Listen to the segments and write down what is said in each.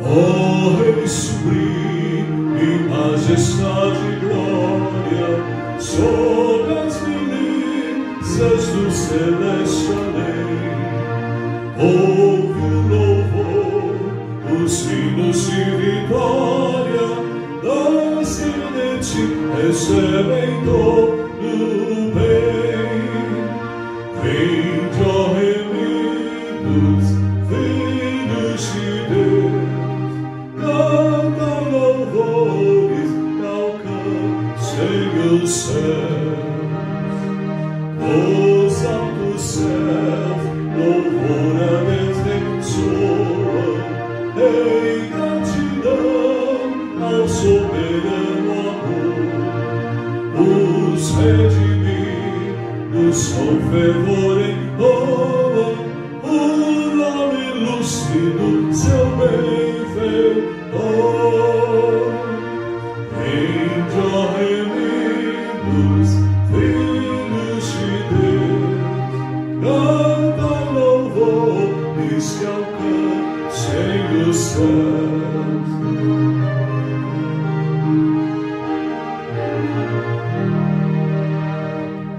Ó Rei sublime, majestade e glória, sobre as milícias do celeste além, ouve o louvor, os hinos de vitória, nascem de ti, recebem todo o bem. Vinde, ó remidos, filhos de Deus, cantam louvores, alcancem os céus. Os altos céus, louvor a Deus exoa, em gratidão ao soberano amor. Os redimidos com fervor entoam o nome lúcido, seu benfeitor. Vinde, ó remidos, filhos de Deus, cantam louvores que alcancem os céus.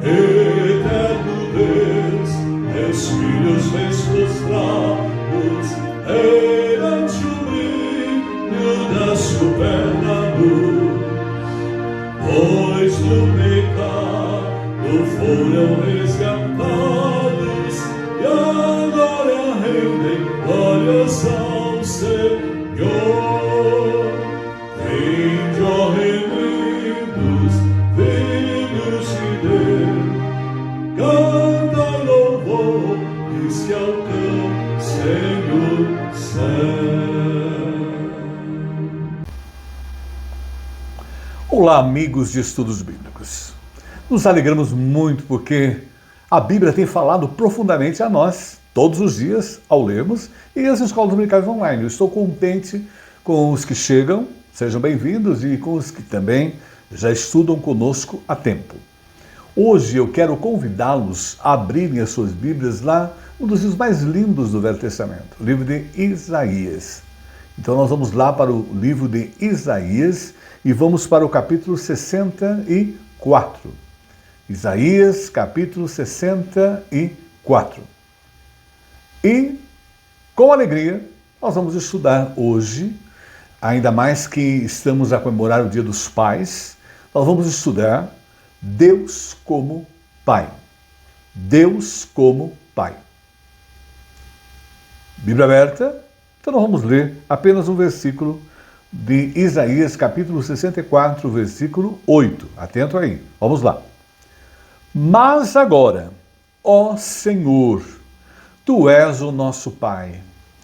Eterno Deus, teus filhos vens prostrados perante o brilho da superna luz, pois do pecado foram resgatados e agora rendem glórias ao Senhor. Vinde, ó remidos, filhos de Deus, canta louvores que alcancem o céu. Olá, amigos de estudos bíblicos. Nos alegramos muito porque a Bíblia tem falado profundamente a nós todos os dias ao lermos e as escolas dominicais online. Eu estou contente com os que chegam, sejam bem-vindos, e com os que também já estudam conosco há tempo. Hoje eu quero convidá-los a abrirem as suas Bíblias lá, um dos livros mais lindos do Velho Testamento, o livro de Isaías. Então nós vamos lá para o livro de Isaías e vamos para o capítulo 64. Isaías, capítulo 64. E, com alegria, nós vamos estudar hoje, ainda mais que estamos a comemorar o Dia dos Pais, nós vamos estudar Deus como Pai. Deus como Pai. Bíblia aberta? Então nós vamos ler apenas um versículo de Isaías, capítulo 64, versículo 8. Atento aí, vamos lá. Mas agora, ó Senhor, Tu és o nosso Pai,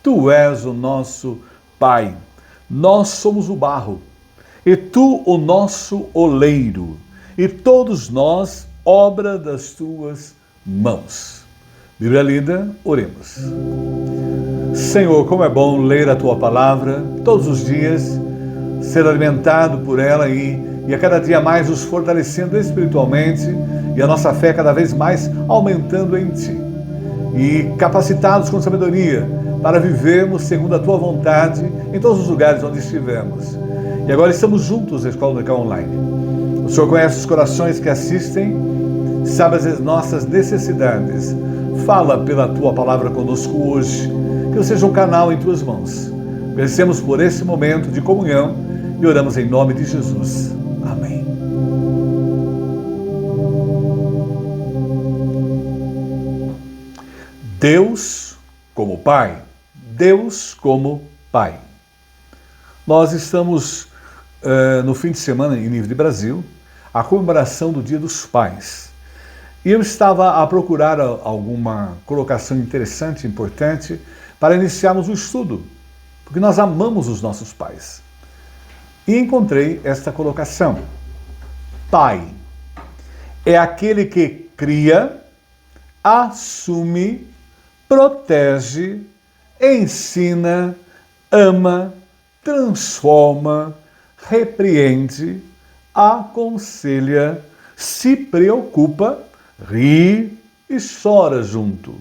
Tu és o nosso Pai, nós somos o barro, e Tu o nosso oleiro, e todos nós obra das Tuas mãos. Bíblia lida, oremos. Senhor, como é bom ler a Tua palavra todos os dias, ser alimentado por ela e a cada dia mais nos fortalecendo espiritualmente e a nossa fé cada vez mais aumentando em Ti. E capacitados com sabedoria para vivermos segundo a Tua vontade em todos os lugares onde estivermos. E agora estamos juntos na Escola Dominical Online. O Senhor conhece os corações que assistem, sabe as nossas necessidades. Fala pela Tua palavra conosco hoje, que eu seja um canal em Tuas mãos. Agradecemos por esse momento de comunhão e oramos em nome de Jesus. Amém. Deus como Pai. Deus como Pai. Nós estamos no fim de semana em Livre Brasil, a comemoração do Dia dos Pais. E eu estava a procurar alguma colocação interessante, importante, para iniciarmos o estudo, porque nós amamos os nossos pais. E encontrei esta colocação. Pai é aquele que cria, assume, protege, ensina, ama, transforma, repreende, aconselha, se preocupa, ri e chora junto.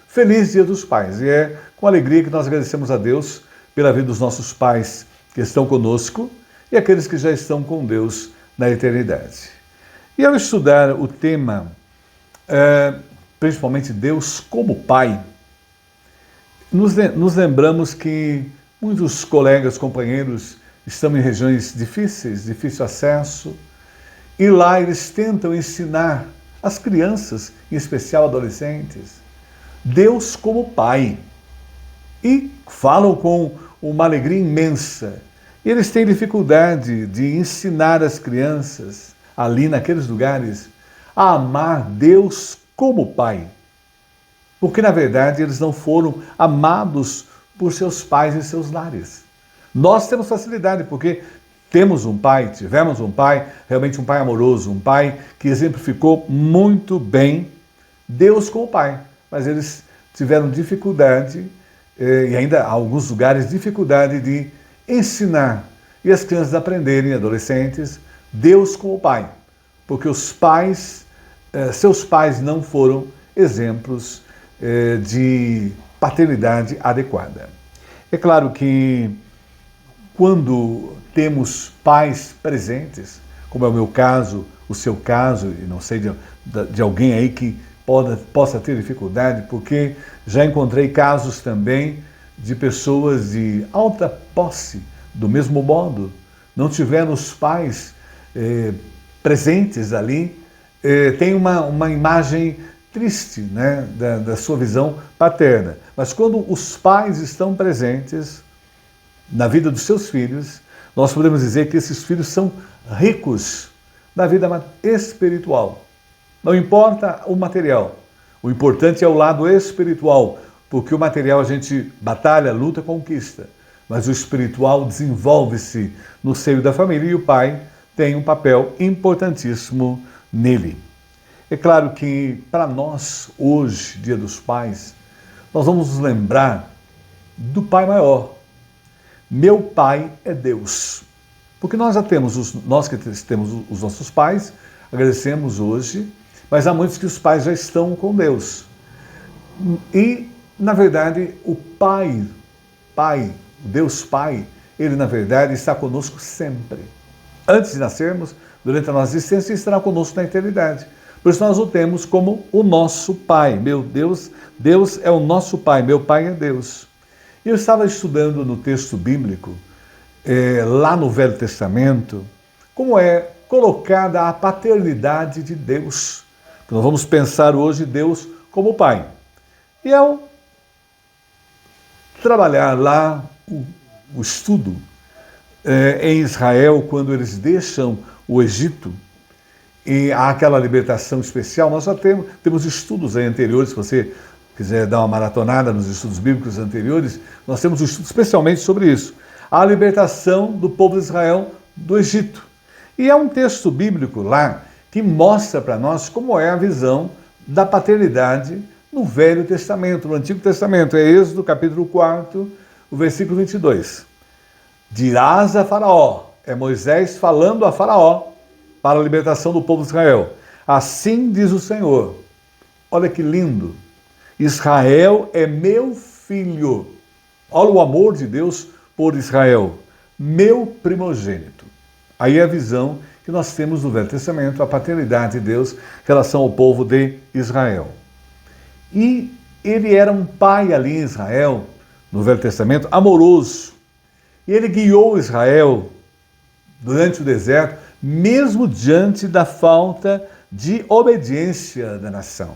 Feliz Dia dos Pais! E é com alegria que nós agradecemos a Deus pela vida dos nossos pais que estão conosco e aqueles que já estão com Deus na eternidade. E ao estudar o tema, principalmente Deus como Pai, nos lembramos que muitos colegas, companheiros estão em regiões difíceis, difícil acesso, e lá eles tentam ensinar as crianças, em especial adolescentes, Deus como Pai. E falam com uma alegria imensa. E eles têm dificuldade de ensinar as crianças, ali naqueles lugares, a amar Deus como Pai. Porque, na verdade, eles não foram amados por seus pais em seus lares. Nós temos facilidade, porque temos um pai, tivemos um pai, realmente um pai amoroso, um pai que exemplificou muito bem Deus como Pai. Mas eles tiveram dificuldade, e ainda há alguns lugares, dificuldade de ensinar e as crianças aprenderem, adolescentes, Deus como Pai. Porque os pais, seus pais não foram exemplos de paternidade adequada. É claro que quando temos pais presentes, como é o meu caso, o seu caso, e não sei de alguém aí que possa ter dificuldade, porque já encontrei casos também de pessoas de alta posse, do mesmo modo, não tiveram os pais presentes ali, tem uma imagem triste, né, da sua visão paterna. Mas quando os pais estão presentes na vida dos seus filhos, nós podemos dizer que esses filhos são ricos na vida espiritual. Não importa o material, o importante é o lado espiritual, porque o material a gente batalha, luta, conquista, mas o espiritual desenvolve-se no seio da família e o pai tem um papel importantíssimo nele. É claro que para nós, hoje, Dia dos Pais, nós vamos nos lembrar do Pai Maior. Meu Pai é Deus. Porque nós já temos, nós que temos os nossos pais, agradecemos hoje, mas há muitos que os pais já estão com Deus. E, na verdade, o Pai, o Deus Pai, Ele, na verdade, está conosco sempre. Antes de nascermos, durante a nossa existência, Ele estará conosco na eternidade. Por isso nós o temos como o nosso Pai. Meu Deus, Deus é o nosso Pai, meu Pai é Deus. E eu estava estudando no texto bíblico, lá no Velho Testamento, como é colocada a paternidade de Deus. Nós vamos pensar hoje Deus como Pai. E ao trabalhar lá o estudo em Israel, quando eles deixam o Egito, e há aquela libertação especial, nós já temos estudos aí anteriores, se você quiser dar uma maratonada nos estudos bíblicos anteriores, nós temos um estudo especialmente sobre isso. A libertação do povo de Israel do Egito. E há um texto bíblico lá que mostra para nós como é a visão da paternidade no Velho Testamento, no Antigo Testamento. É Êxodo, capítulo 4, o versículo 22. Dirás a Faraó, é Moisés falando a Faraó, para a libertação do povo de Israel. Assim diz o Senhor. Olha que lindo. Israel é meu filho. Olha o amor de Deus por Israel. Meu primogênito. Aí é a visão que nós temos no Velho Testamento, a paternidade de Deus em relação ao povo de Israel. E ele era um pai ali em Israel, no Velho Testamento, amoroso. E ele guiou Israel durante o deserto, mesmo diante da falta de obediência da nação.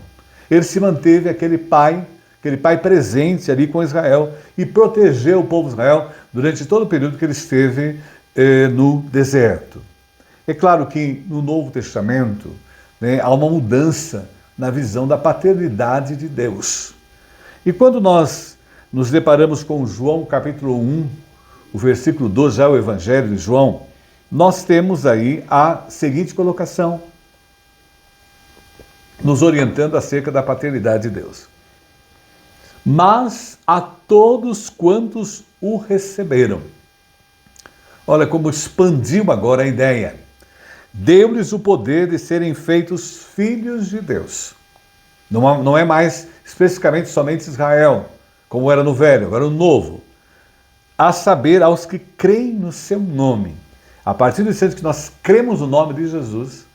Ele se manteve aquele pai presente ali com Israel e protegeu o povo de Israel durante todo o período que ele esteve no deserto. É claro que no Novo Testamento, né, há uma mudança na visão da paternidade de Deus. E quando nós nos deparamos com João capítulo 1, o versículo 12, já é o Evangelho de João, nós temos aí a seguinte colocação, nos orientando acerca da paternidade de Deus. Mas a todos quantos o receberam, Olha como expandiu agora a ideia. Deu-lhes o poder de serem feitos filhos de Deus. Não é mais especificamente somente Israel, como era no Velho, agora no Novo. A saber, aos que creem no seu nome. A partir do instante que nós cremos no nome de Jesus,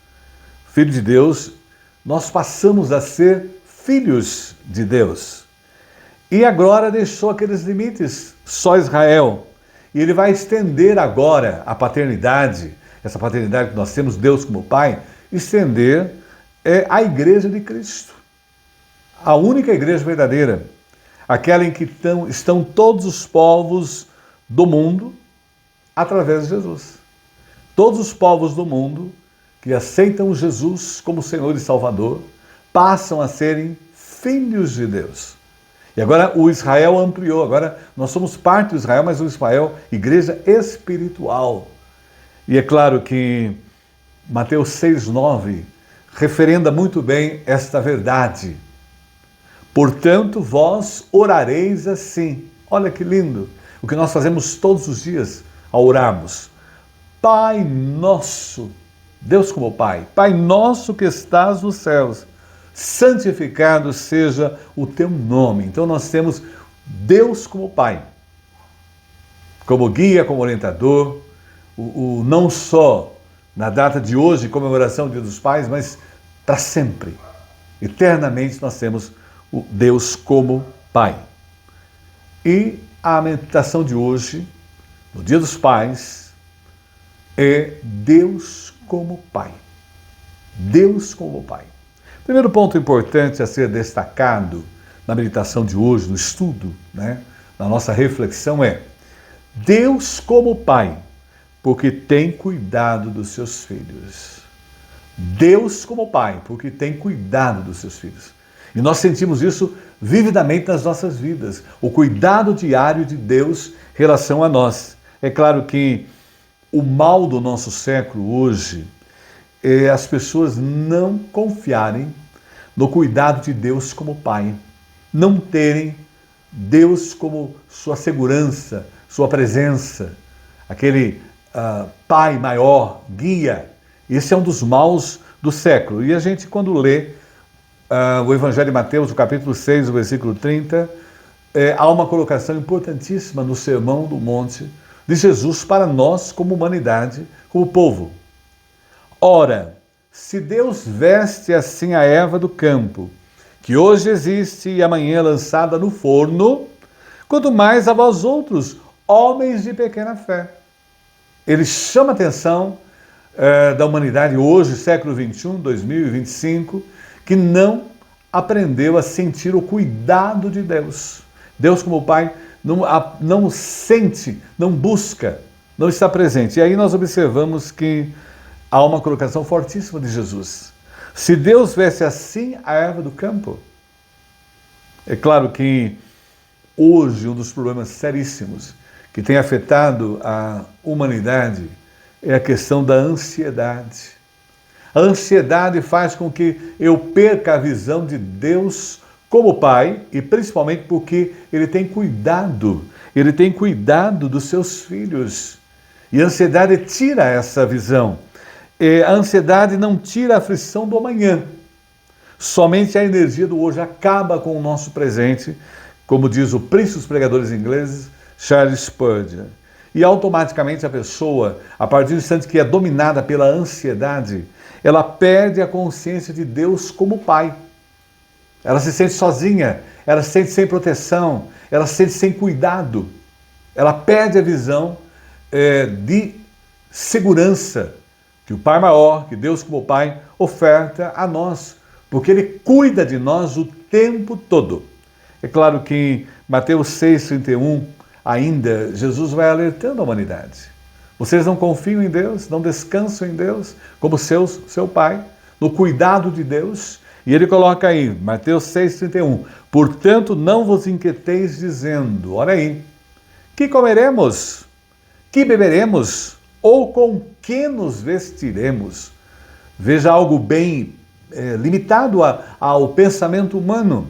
Filho de Deus, nós passamos a ser filhos de Deus. E agora deixou aqueles limites, só Israel. E ele vai estender agora a paternidade, essa paternidade que nós temos, Deus como Pai, estender a igreja de Cristo. A única igreja verdadeira, aquela em que estão todos os povos do mundo através de Jesus. Todos os povos do mundo que aceitam Jesus como Senhor e Salvador passam a serem filhos de Deus. E agora o Israel ampliou, agora nós somos parte do Israel, mas o Israel, igreja espiritual. E é claro que Mateus 6,9 referenda muito bem esta verdade. Portanto, vós orareis assim. Olha que lindo, o que nós fazemos todos os dias ao orarmos. Pai nosso, Deus como Pai, Pai nosso que estás nos céus, santificado seja o teu nome. Então nós temos Deus como Pai, como guia, como orientador, não só na data de hoje, comemoração do Dia dos Pais, mas para sempre. Eternamente nós temos o Deus como Pai. E a meditação de hoje, no Dia dos Pais, é Deus como Pai. Deus como Pai. Primeiro ponto importante a ser destacado na meditação de hoje, no estudo, na nossa reflexão é Deus como Pai, porque tem cuidado dos seus filhos. Deus como Pai, porque tem cuidado dos seus filhos. E nós sentimos isso vividamente nas nossas vidas, o cuidado diário de Deus em relação a nós. É claro que o mal do nosso século hoje é as pessoas não confiarem no cuidado de Deus como Pai, não terem Deus como sua segurança, sua presença, aquele Pai maior, guia. Esse é um dos maus do século. E a gente, quando lê o Evangelho de Mateus, o capítulo 6, o versículo 30, há uma colocação importantíssima no Sermão do Monte de Jesus para nós como humanidade, como povo. Ora, se Deus veste assim a erva do campo, que hoje existe e amanhã é lançada no forno, quanto mais a vós outros, homens de pequena fé. Ele chama a atenção da humanidade hoje, século 21, 2025, que não aprendeu a sentir o cuidado de Deus. Deus como Pai não sente, não busca, não está presente. E aí nós observamos que há uma colocação fortíssima de Jesus. Se Deus veste assim a erva do campo, é claro que hoje um dos problemas seríssimos que tem afetado a humanidade é a questão da ansiedade. A ansiedade faz com que eu perca a visão de Deus como Pai, e principalmente porque Ele tem cuidado dos seus filhos. E a ansiedade tira essa visão. A ansiedade não tira a aflição do amanhã. Somente a energia do hoje acaba com o nosso presente, como diz o príncipe dos pregadores ingleses, Charles Spurgeon. E automaticamente a pessoa, a partir do instante que é dominada pela ansiedade, ela perde a consciência de Deus como Pai. Ela se sente sozinha, ela se sente sem proteção, ela se sente sem cuidado. Ela perde a visão de segurança que o Pai maior, que Deus como Pai, oferta a nós, porque Ele cuida de nós o tempo todo. É claro que em Mateus 6,31, ainda, Jesus vai alertando a humanidade. Vocês não confiam em Deus, não descansam em Deus, como seu Pai, no cuidado de Deus. E Ele coloca aí, Mateus 6,31, portanto não vos inquieteis dizendo, olha aí, que comeremos, que beberemos, ou com que nos vestiremos? Veja algo bem limitado ao pensamento humano.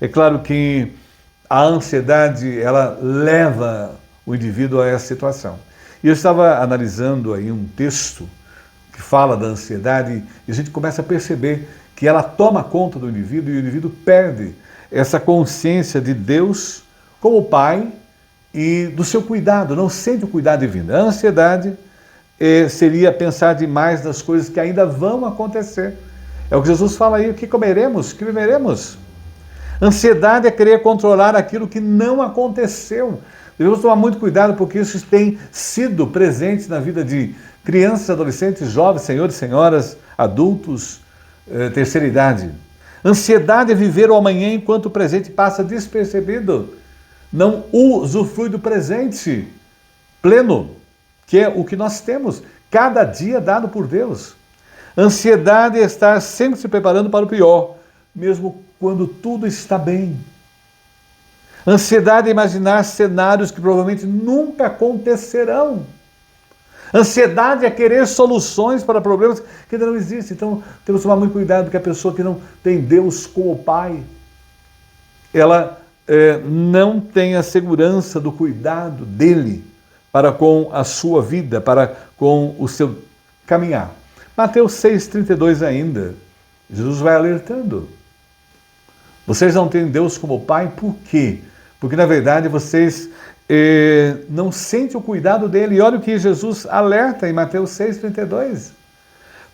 É claro que a ansiedade, ela leva o indivíduo a essa situação. E eu estava analisando aí um texto que fala da ansiedade e a gente começa a perceber que ela toma conta do indivíduo e o indivíduo perde essa consciência de Deus como Pai e do seu cuidado, não sente o cuidado divino. A ansiedade seria pensar demais nas coisas que ainda vão acontecer. É o que Jesus fala aí, o que comeremos, o que beberemos. Ansiedade é querer controlar aquilo que não aconteceu. Devemos tomar muito cuidado porque isso tem sido presente na vida de crianças, adolescentes, jovens, senhores, senhoras, adultos, terceira idade. Ansiedade é viver o amanhã enquanto o presente passa despercebido. Não usufrui do presente pleno, que é o que nós temos, cada dia dado por Deus. Ansiedade é estar sempre se preparando para o pior, mesmo quando tudo está bem. Ansiedade é imaginar cenários que provavelmente nunca acontecerão. Ansiedade é querer soluções para problemas que ainda não existem. Então, temos que tomar muito cuidado que a pessoa que não tem Deus como Pai, ela não tem a segurança do cuidado dele para com a sua vida, para com o seu caminhar. Mateus 6,32 ainda, Jesus vai alertando. Vocês não têm Deus como Pai, por quê? Porque, na verdade, vocês não sentem o cuidado dele. E olha o que Jesus alerta em Mateus 6,32.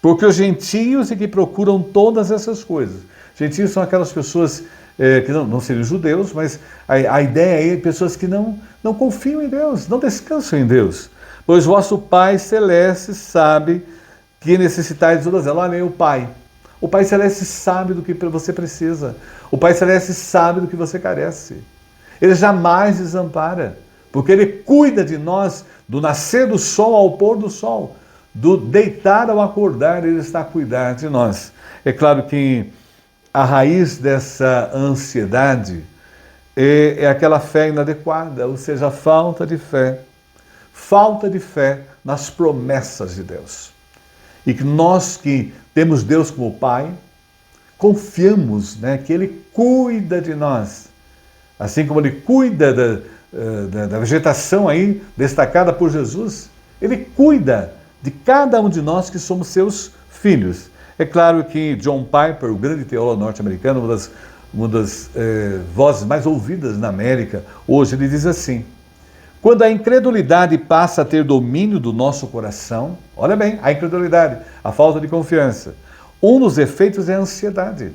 Porque os gentios é que procuram todas essas coisas. Gentios são aquelas pessoas que não seriam judeus, mas a ideia é pessoas que não confiam em Deus, não descansam em Deus. Pois vosso Pai Celeste sabe que necessitais de todas elas. Olha aí o Pai. O Pai Celeste sabe do que você precisa. O Pai Celeste sabe do que você carece. Ele jamais desampara, porque Ele cuida de nós do nascer do sol ao pôr do sol, do deitar ao acordar, Ele está a cuidar de nós. É claro que a raiz dessa ansiedade é aquela fé inadequada, ou seja, a falta de fé nas promessas de Deus. E que nós que temos Deus como Pai, confiamos, que Ele cuida de nós. Assim como Ele cuida da vegetação aí, destacada por Jesus, Ele cuida de cada um de nós que somos seus filhos. É claro que John Piper, o grande teólogo norte-americano, uma das vozes mais ouvidas na América, hoje ele diz assim: quando a incredulidade passa a ter domínio do nosso coração, olha bem, a incredulidade, a falta de confiança, um dos efeitos é a ansiedade,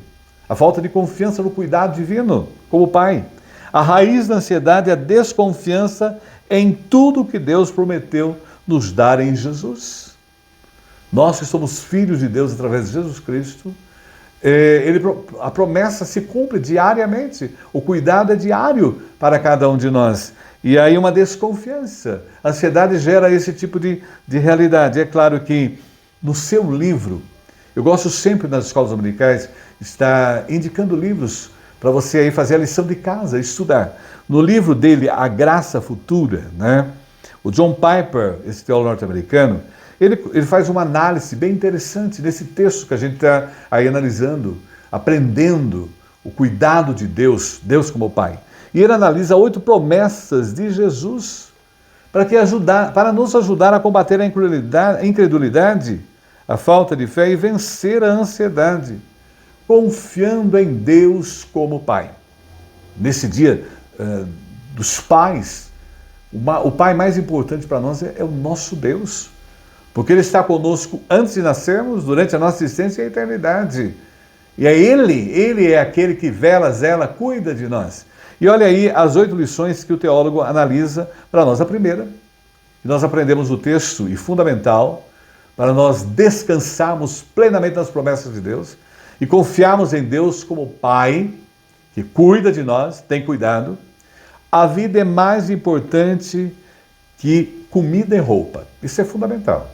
a falta de confiança no cuidado divino, como Pai. A raiz da ansiedade é a desconfiança em tudo que Deus prometeu nos dar em Jesus. Nós que somos filhos de Deus através de Jesus Cristo, a promessa se cumpre diariamente. O cuidado é diário para cada um de nós. E aí uma desconfiança. A ansiedade gera esse tipo de realidade. É claro que no seu livro, eu gosto sempre nas escolas dominicais, estar indicando livros para você aí fazer a lição de casa, estudar. No livro dele, A Graça Futura, o John Piper, esse teólogo norte-americano, ele faz uma análise bem interessante desse texto que a gente está aí analisando, aprendendo o cuidado de Deus, Deus como Pai. E ele analisa 8 promessas de Jesus para nos ajudar a combater a incredulidade, a falta de fé e vencer a ansiedade, confiando em Deus como Pai. Nesse dia dos pais, o Pai mais importante para nós é o nosso Deus, porque Ele está conosco antes de nascermos, durante a nossa existência e a eternidade. E é Ele é aquele que zela, cuida de nós. E olha aí as 8 lições que o teólogo analisa para nós. A primeira, que nós aprendemos no texto e fundamental, para nós descansarmos plenamente nas promessas de Deus e confiarmos em Deus como Pai, que cuida de nós, tem cuidado. A vida é mais importante que comida e roupa. Isso é fundamental.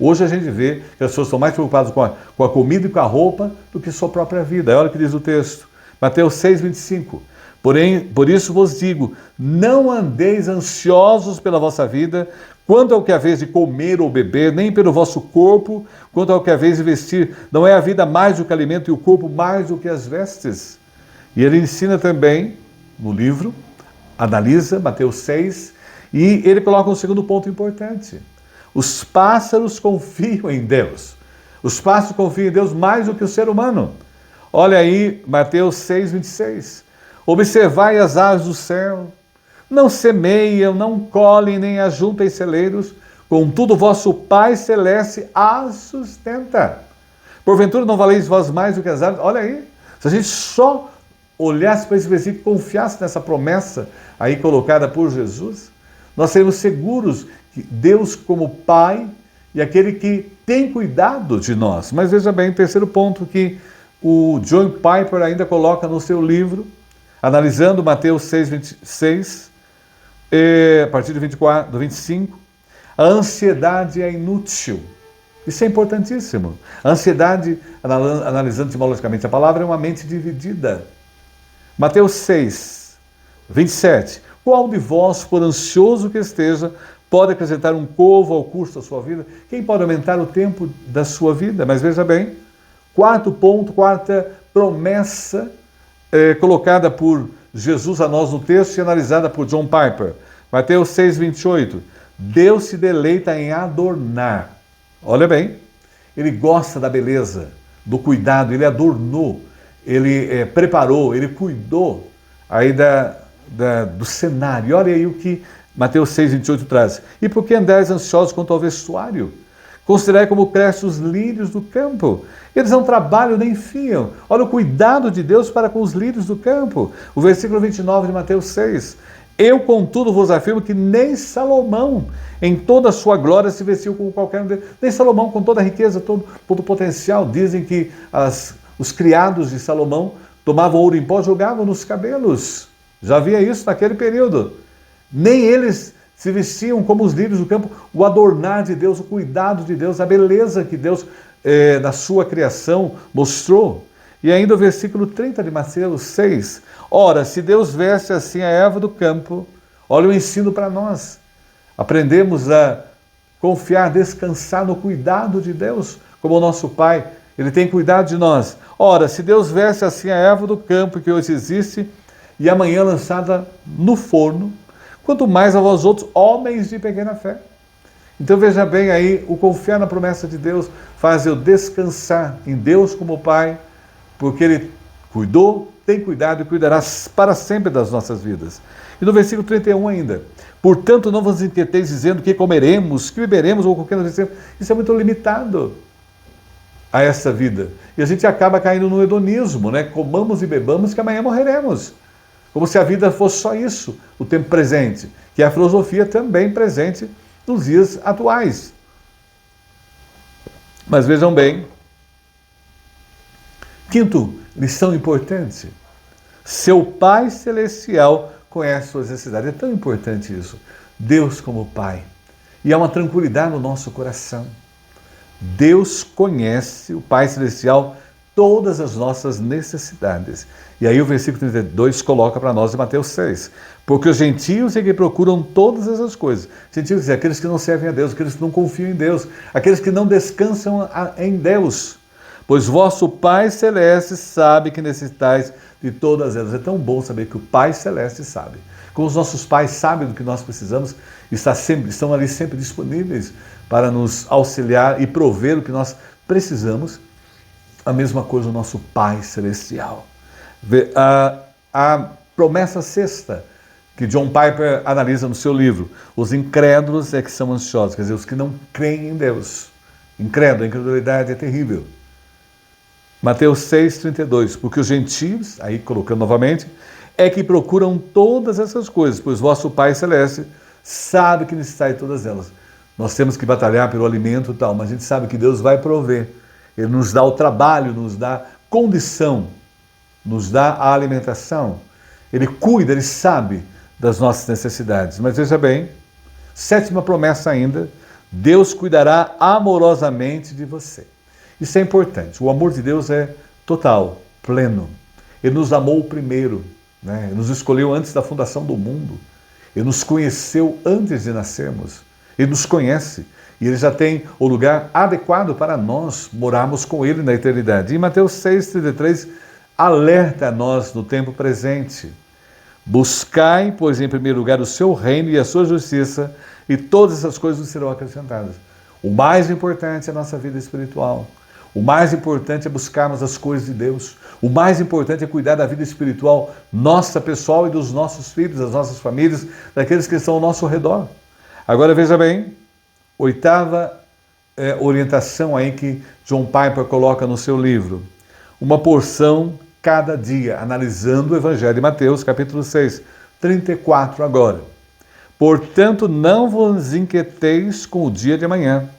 Hoje a gente vê que as pessoas estão mais preocupadas com a comida e com a roupa do que sua própria vida. Olha o que diz o texto. Mateus 6,25. Porém, por isso vos digo, não andeis ansiosos pela vossa vida, quanto ao que haveis de comer ou beber, nem pelo vosso corpo, quanto ao que haveis de vestir. Não é a vida mais do que alimento e o corpo mais do que as vestes. E ele ensina também, no livro, analisa Mateus 6, E ele coloca um segundo ponto importante. Os pássaros confiam em Deus. Os pássaros confiam em Deus mais do que o ser humano. Olha aí, Mateus 6:26. Observai as aves do céu. Não semeiam, não colhem, nem ajuntam em celeiros. Contudo, vosso Pai Celeste as sustenta. Porventura não valeis vós mais do que as aves? Olha aí. Se a gente só olhasse para esse versículo e confiasse nessa promessa aí colocada por Jesus, nós seremos seguros que Deus como Pai e aquele que tem cuidado de nós. Mas veja bem, o terceiro ponto que o John Piper ainda coloca no seu livro, analisando Mateus 6:26, a partir do 24, do 25, a ansiedade é inútil. Isso é importantíssimo. A ansiedade, analisando etimologicamente a palavra, é uma mente dividida. Mateus 6:27. Qual de vós, por ansioso que esteja, pode acrescentar um covo ao curso da sua vida? Quem pode aumentar o tempo da sua vida? Mas veja bem, quarto ponto, quarta promessa colocada por Jesus a nós no texto e analisada por John Piper. Mateus 6:28. Deus se deleita em adornar. Olha bem, ele gosta da beleza, do cuidado, ele adornou, ele preparou, ele cuidou aí do cenário. Olha aí o que Mateus 6:28 traz. E por que andais ansiosos quanto ao vestuário? Considerai como crescem os lírios do campo. Eles não trabalham nem fiam. Olha o cuidado de Deus para com os lírios do campo. O versículo 29 de Mateus 6. Eu, contudo, vos afirmo que nem Salomão, em toda a sua glória, se vestiu como qualquer um deles. Nem Salomão, com toda a riqueza, todo o potencial. Dizem que os criados de Salomão tomavam ouro em pó e jogavam nos cabelos. Já havia isso naquele período. Nem eles se vestiam como os lírios do campo. O adornar de Deus, o cuidado de Deus, a beleza que Deus, na sua criação, mostrou. E ainda o versículo 30 de Mateus 6. Ora, se Deus veste assim a erva do campo, olha o ensino para nós. Aprendemos a confiar, descansar no cuidado de Deus, como o nosso Pai. Ele tem cuidado de nós. Ora, se Deus veste assim a erva do campo que hoje existe e amanhã lançada no forno, quanto mais a vós outros, homens de pequena fé. Então veja bem aí, o confiar na promessa de Deus faz eu descansar em Deus como Pai, porque Ele cuidou, tem cuidado e cuidará para sempre das nossas vidas. E no versículo 31 ainda, portanto não vos inquieteis dizendo que comeremos, que beberemos ou qualquer coisa. Isso é muito limitado a essa vida. E a gente acaba caindo no hedonismo, né? Comamos e bebamos que amanhã morreremos. Como se a vida fosse só isso, o tempo presente, que é a filosofia também presente nos dias atuais. Mas vejam bem, quinto, lição importante, seu Pai Celestial conhece suas necessidades. É tão importante isso. Deus como Pai. E há uma tranquilidade no nosso coração. Deus conhece, o Pai Celestial, todas as nossas necessidades. E aí o versículo 32 coloca para nós em Mateus 6. Porque os gentios é que procuram todas essas coisas. Gentios é aqueles que não servem a Deus, aqueles que não confiam em Deus, aqueles que não descansam em Deus. Pois vosso Pai Celeste sabe que necessitais de todas elas. É tão bom saber que o Pai Celeste sabe. Como os nossos pais sabem do que nós precisamos, estão ali sempre disponíveis para nos auxiliar e prover o que nós precisamos. A mesma coisa o nosso Pai Celestial. A promessa sexta, que John Piper analisa no seu livro, os incrédulos é que são ansiosos, quer dizer, os que não creem em Deus. Incrédulo, a incredulidade é terrível. Mateus 6:32, porque os gentios, aí colocando novamente, é que procuram todas essas coisas, pois vosso Pai Celeste sabe que necessitai de todas elas. Nós temos que batalhar pelo alimento e tal, mas a gente sabe que Deus vai prover. Ele nos dá o trabalho, nos dá condição, nos dá a alimentação. Ele cuida, Ele sabe das nossas necessidades. Mas veja bem, sétima promessa ainda, Deus cuidará amorosamente de você. Isso é importante. O amor de Deus é total, pleno. Ele nos amou primeiro, né? Ele nos escolheu antes da fundação do mundo. Ele nos conheceu antes de nascermos. Ele nos conhece. E Ele já tem o lugar adequado para nós morarmos com Ele na eternidade. E Mateus 6:33 alerta a nós no tempo presente. Buscai, pois, em primeiro lugar o seu reino e a sua justiça, e todas essas coisas nos serão acrescentadas. O mais importante é a nossa vida espiritual. O mais importante é buscarmos as coisas de Deus. O mais importante é cuidar da vida espiritual nossa, pessoal, e dos nossos filhos, das nossas famílias, daqueles que estão ao nosso redor. Agora veja bem, oitava orientação aí que John Piper coloca no seu livro. Uma porção cada dia, analisando o Evangelho de Mateus, capítulo 6, 34 agora. Portanto, não vos inquieteis com o dia de amanhã,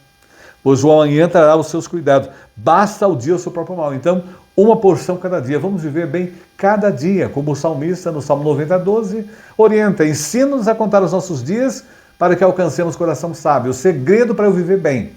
pois o amanhã trará os seus cuidados. Basta o dia o seu próprio mal. Então, uma porção cada dia. Vamos viver bem cada dia, como o salmista no Salmo 90, 12, orienta. Ensina-nos a contar os nossos dias para que alcancemos coração sábio. O segredo para eu viver bem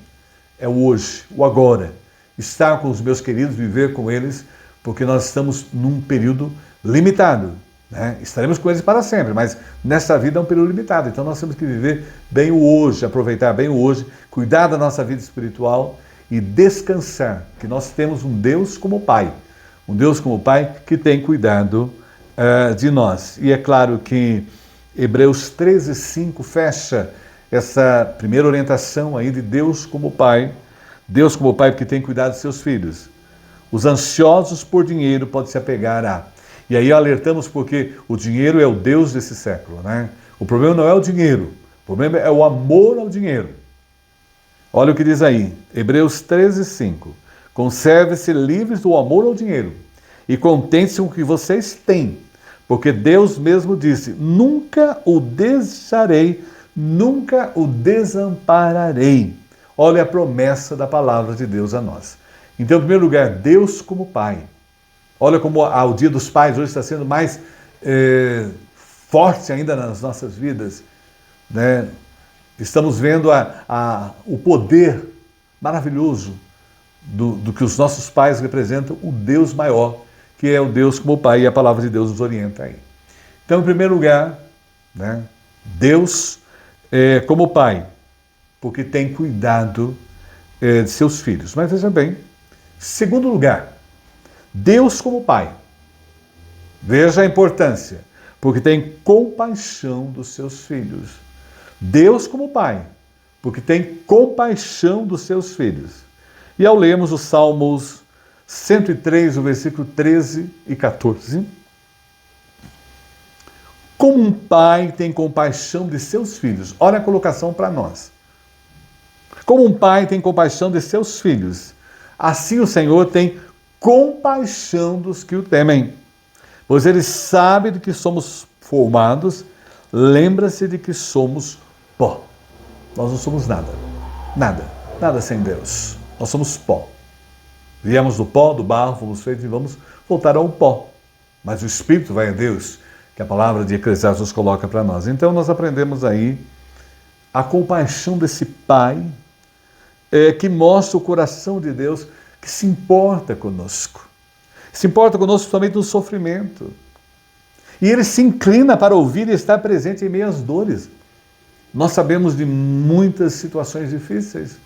é o hoje, o agora. Estar com os meus queridos, viver com eles, porque nós estamos num período limitado. Né? Estaremos com eles para sempre, mas nessa vida é um período limitado. Então nós temos que viver bem o hoje, aproveitar bem o hoje, cuidar da nossa vida espiritual e descansar, que nós temos um Deus como Pai. Um Deus como Pai que tem cuidado de nós. E é claro que Hebreus 13, 5 fecha essa primeira orientação aí de Deus como Pai. Deus como Pai que tem cuidado de seus filhos. Os ansiosos por dinheiro podem se apegar a... E aí alertamos porque o dinheiro é o Deus desse século, né? O problema não é o dinheiro, o problema é o amor ao dinheiro. Olha o que diz aí, Hebreus 13, 5. Conserve-se livres do amor ao dinheiro e contente-se com o que vocês têm, porque Deus mesmo disse, nunca o deixarei, nunca o desampararei. Olha a promessa da palavra de Deus a nós. Então, em primeiro lugar, Deus como Pai. Olha como o Dia dos Pais hoje está sendo mais forte ainda nas nossas vidas. Né? Estamos vendo o poder maravilhoso do que os nossos pais representam, o Deus maior, que é o Deus como Pai, e a palavra de Deus nos orienta aí. Então, em primeiro lugar, né, Deus como Pai, porque tem cuidado de seus filhos. Mas veja bem, segundo lugar, Deus como Pai. Veja a importância, porque tem compaixão dos seus filhos. Deus como Pai, porque tem compaixão dos seus filhos. E ao lermos os Salmos 103, o versículo 13 e 14, como um pai tem compaixão de seus filhos. Olha a colocação para nós. Como um pai tem compaixão de seus filhos, assim o Senhor tem compaixão dos que o temem. Pois ele sabe de que somos formados, lembra-se de que somos pó. Nós não somos nada. Nada sem Deus. Nós somos pó. Viemos do pó, do barro, fomos feitos e vamos voltar ao pó. Mas o Espírito vai a Deus, que a palavra de Eclesiastes nos coloca para nós. Então nós aprendemos aí a compaixão desse Pai, que mostra o coração de Deus, que se importa conosco. Se importa conosco somente no sofrimento. E ele se inclina para ouvir e estar presente em meio às dores. Nós sabemos de muitas situações difíceis.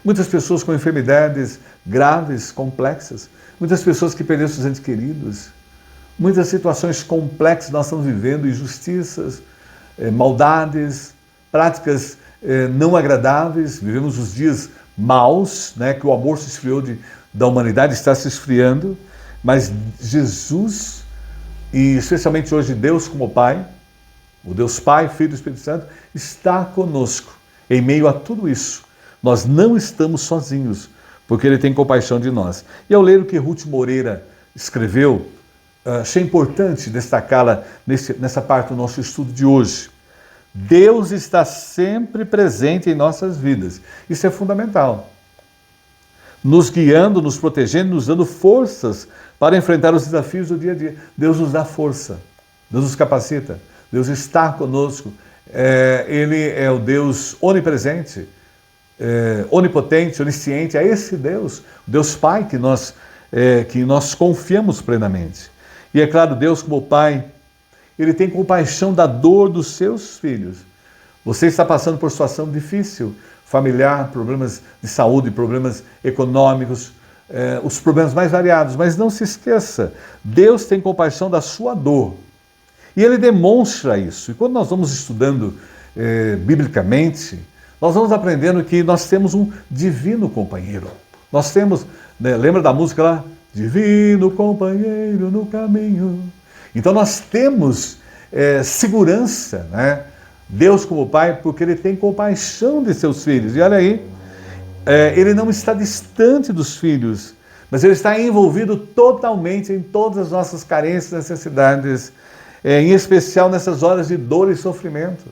Muitas pessoas com enfermidades graves, complexas. Muitas pessoas que perderam seus entes queridos. Muitas situações complexas nós estamos vivendo, injustiças, maldades, práticas não agradáveis. Vivemos os dias maus, né, que o amor se esfriou da humanidade, está se esfriando. Mas Jesus, e especialmente hoje Deus como Pai, o Deus Pai, Filho e Espírito Santo, está conosco em meio a tudo isso. Nós não estamos sozinhos, porque Ele tem compaixão de nós. E ao ler o que Ruth Moreira escreveu, achei importante destacá-la nessa parte do nosso estudo de hoje. Deus está sempre presente em nossas vidas. Isso é fundamental. Nos guiando, nos protegendo, nos dando forças para enfrentar os desafios do dia a dia. Deus nos dá força, Deus nos capacita, Deus está conosco. Ele é o Deus onipresente, onipotente, onisciente. É esse Deus, o Deus Pai que nós confiamos plenamente. E é claro, Deus como Pai, Ele tem compaixão da dor dos seus filhos. Você está passando por situação difícil, familiar, problemas de saúde, problemas econômicos, os problemas mais variados. Mas não se esqueça, Deus tem compaixão da sua dor. E ele demonstra isso. E quando nós vamos estudando biblicamente, nós vamos aprendendo que nós temos um divino companheiro. Nós temos, né, lembra da música lá? Divino companheiro no caminho. Então nós temos segurança, né? Deus como Pai, porque Ele tem compaixão de seus filhos. E olha aí, Ele não está distante dos filhos, mas Ele está envolvido totalmente em todas as nossas carências e necessidades, em especial nessas horas de dor e sofrimento.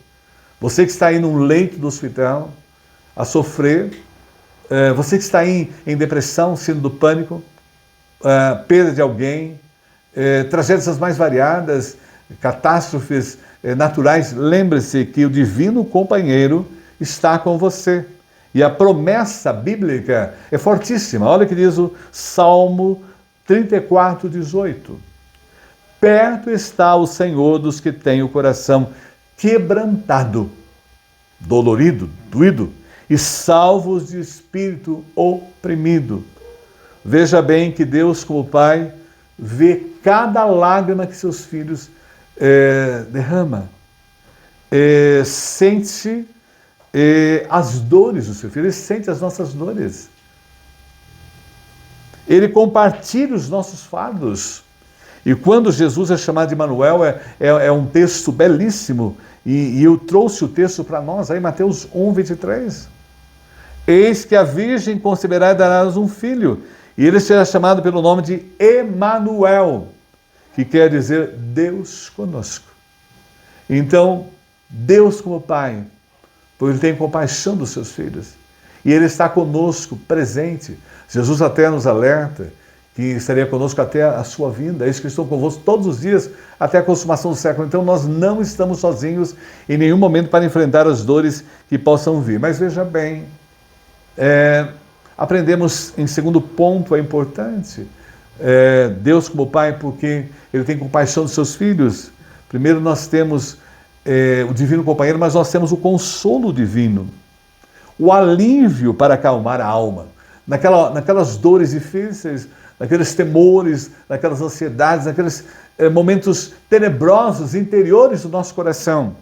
Você que está aí num leito do hospital a sofrer, você que está aí em depressão, síndrome do pânico, perda de alguém, tragédias mais variadas, catástrofes naturais, lembre-se que o divino companheiro está com você. E a promessa bíblica é fortíssima. Olha o que diz o Salmo 34, 18. Perto está o Senhor dos que têm o coração quebrantado, dolorido, doído, e salvos de espírito oprimido. Veja bem que Deus, como Pai, vê cada lágrima que seus filhos derrama. Sente as dores do seu filho, Ele sente as nossas dores. Ele compartilha os nossos fardos. E quando Jesus é chamado de Emanuel, é um texto belíssimo, e eu trouxe o texto para nós, aí Mateus 1, 23. Eis que a Virgem conceberá e dará-nos um filho, e ele será chamado pelo nome de Emanuel, que quer dizer Deus conosco. Então, Deus como Pai, pois Ele tem compaixão dos seus filhos, e Ele está conosco, presente. Jesus até nos alerta que estaria conosco até a sua vinda. Eis que estou convosco todos os dias até a consumação do século. Então nós não estamos sozinhos em nenhum momento para enfrentar as dores que possam vir. Mas veja bem, aprendemos em segundo ponto, é importante, Deus como Pai, porque Ele tem compaixão dos seus filhos. Primeiro nós temos o divino companheiro, mas nós temos o consolo divino, o alívio para acalmar a alma, naquelas dores difíceis, naqueles temores, naquelas ansiedades, naqueles momentos tenebrosos interiores do nosso coração.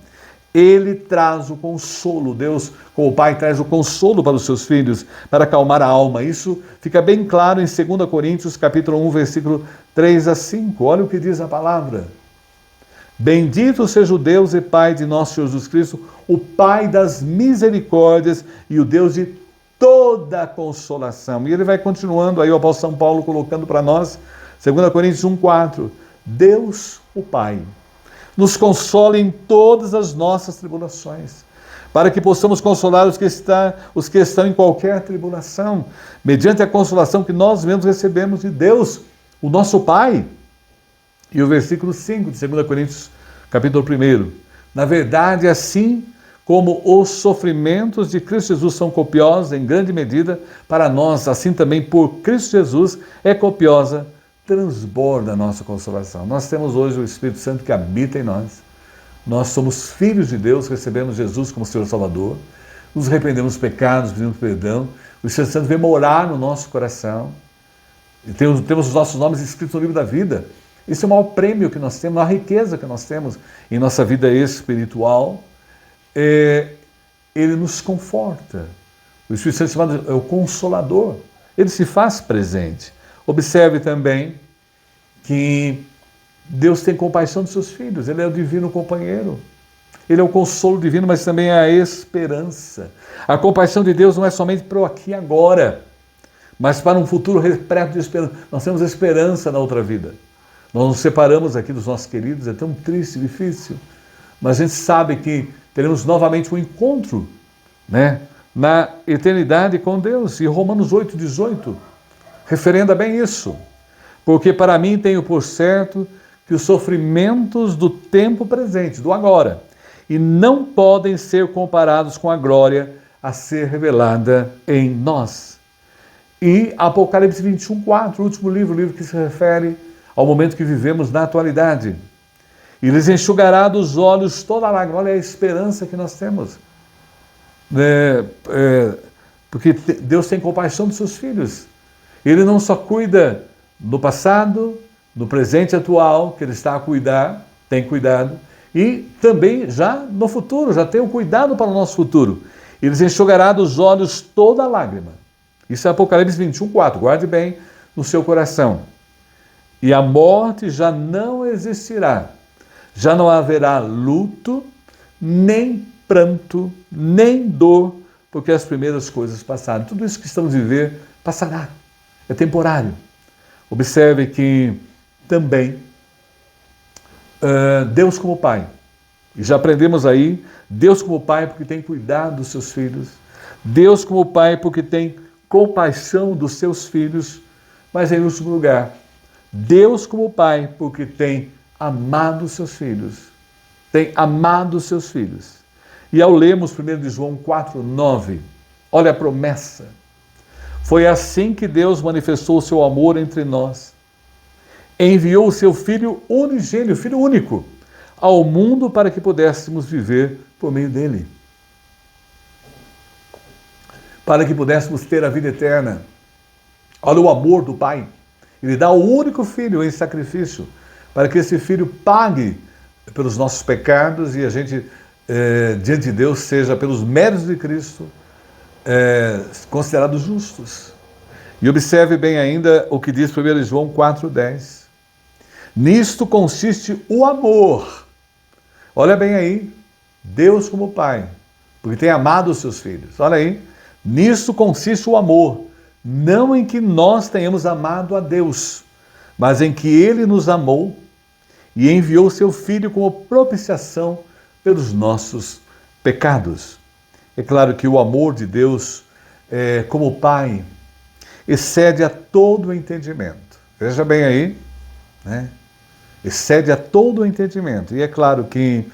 Ele traz o consolo. Deus, como Pai, traz o consolo para os seus filhos, para acalmar a alma. Isso fica bem claro em 2 Coríntios, capítulo 1, versículo 3 a 5. Olha o que diz a palavra. Bendito seja o Deus e Pai de nosso Senhor Jesus Cristo, o Pai das misericórdias e o Deus de toda a consolação. E ele vai continuando aí, o apóstolo São Paulo colocando para nós, 2 Coríntios 1, 4. Deus, o Pai, nos consola em todas as nossas tribulações, para que possamos consolar os que estão em qualquer tribulação, mediante a consolação que nós mesmos recebemos de Deus, o nosso Pai. E o versículo 5 de 2 Coríntios, capítulo 1. Na verdade, assim como os sofrimentos de Cristo Jesus são copiosos em grande medida para nós, assim também por Cristo Jesus é copiosa, transborda a nossa consolação. Nós temos hoje o Espírito Santo que habita em nós. Nós somos filhos de Deus, recebemos Jesus como Senhor Salvador, nos arrependemos dos pecados, pedimos perdão. O Espírito Santo vem morar no nosso coração. E temos os nossos nomes escritos no livro da vida. Esse é o maior prêmio que nós temos, a maior riqueza que nós temos em nossa vida espiritual. Ele nos conforta. O Espírito Santo chamado é o Consolador. Ele se faz presente. Observe também que Deus tem compaixão dos seus filhos. Ele é o divino companheiro. Ele é o consolo divino, mas também é a esperança. A compaixão de Deus não é somente para o aqui e agora, mas para um futuro repleto de esperança. Nós temos esperança na outra vida. Nós nos separamos aqui dos nossos queridos, é tão triste, difícil, mas a gente sabe que teremos novamente um encontro, né, na eternidade com Deus. E Romanos 8, 18 referenda bem isso. Porque para mim tenho por certo que os sofrimentos do tempo presente, do agora, e não podem ser comparados com a glória a ser revelada em nós. E Apocalipse 21, 4, o último livro, o livro que se refere ao momento que vivemos na atualidade. E lhes enxugará dos olhos toda a lágrima. Olha a esperança que nós temos. Porque Deus tem compaixão dos seus filhos. Ele não só cuida do passado, do presente atual, que Ele está a cuidar, tem cuidado. E também já no futuro, já tem um cuidado para o nosso futuro. Eles enxugará dos olhos toda lágrima. Isso é Apocalipse 21:4. Guarde bem no seu coração. E a morte já não existirá. Já não haverá luto, nem pranto, nem dor, porque as primeiras coisas passaram. Tudo isso que estamos a viver passará. É temporário. Observe que também Deus como Pai, e já aprendemos aí, Deus como Pai porque tem cuidado dos seus filhos, Deus como Pai porque tem compaixão dos seus filhos, mas em último lugar, Deus como Pai porque tem amado os seus filhos, tem amado os seus filhos. E ao lermos 1 de João 4:9, olha a promessa, foi assim que Deus manifestou o seu amor entre nós, enviou o seu Filho unigênito, Filho único, ao mundo para que pudéssemos viver por meio dele. Para que pudéssemos ter a vida eterna. Olha o amor do Pai. Ele dá o único Filho em sacrifício, para que esse Filho pague pelos nossos pecados e a gente, diante de Deus, seja pelos méritos de Cristo, considerados justos. E observe bem ainda o que diz 1 João 4:10. Nisto consiste o amor. Olha bem aí, Deus como Pai, porque tem amado os seus filhos. Olha aí, nisto consiste o amor, não em que nós tenhamos amado a Deus, mas em que Ele nos amou e enviou seu Filho como propiciação pelos nossos pecados. É claro que o amor de Deus, como Pai, excede a todo o entendimento. Veja bem aí, né? Excede a todo o entendimento. E é claro que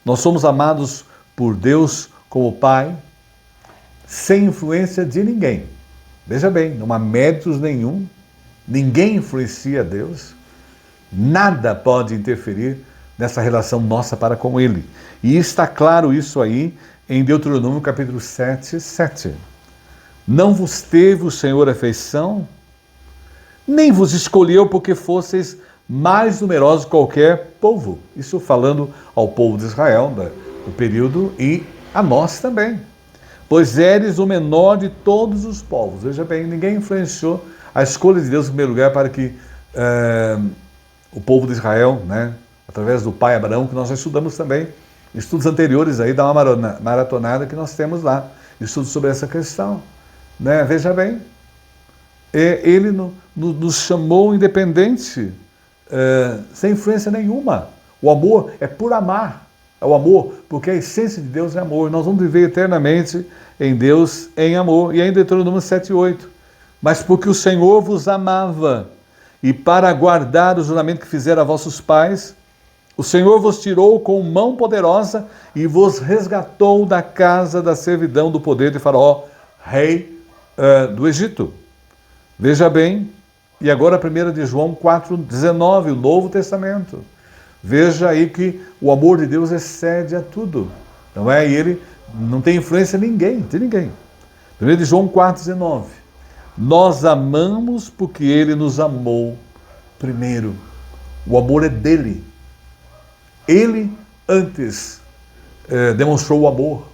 nós somos amados por Deus como Pai, sem influência de ninguém. Veja bem, não há méritos nenhum, ninguém influencia Deus, nada pode interferir nessa relação nossa para com Ele. E está claro isso aí em Deuteronômio capítulo 7:7. Não vos teve o Senhor afeição, nem vos escolheu porque fosseis mais numerosos que qualquer povo. Isso falando ao povo de Israel do período e a nós também. Pois eres o menor de todos os povos. Veja bem, ninguém influenciou a escolha de Deus em primeiro lugar para que o povo de Israel, né, através do pai Abraão, que nós já estudamos também, estudos anteriores aí, dá uma maratonada que nós temos lá, estudos sobre essa questão. Né? Veja bem, ele nos chamou independente, sem influência nenhuma. O amor é por amar, é o amor, porque a essência de Deus é amor. Nós vamos viver eternamente em Deus, em amor. E ainda Deuteronômio 7:8. Mas porque o Senhor vos amava, e para guardar o juramento que fizera a vossos pais, o Senhor vos tirou com mão poderosa e vos resgatou da casa da servidão do poder de Faraó, rei do Egito. Veja bem, e agora 1 de João 4:19, o Novo Testamento. Veja aí que o amor de Deus excede a tudo, não é? E ele não tem influência de ninguém. 1 de João 4:19. Nós amamos porque ele nos amou primeiro. O amor é dele. Ele antes demonstrou o amor.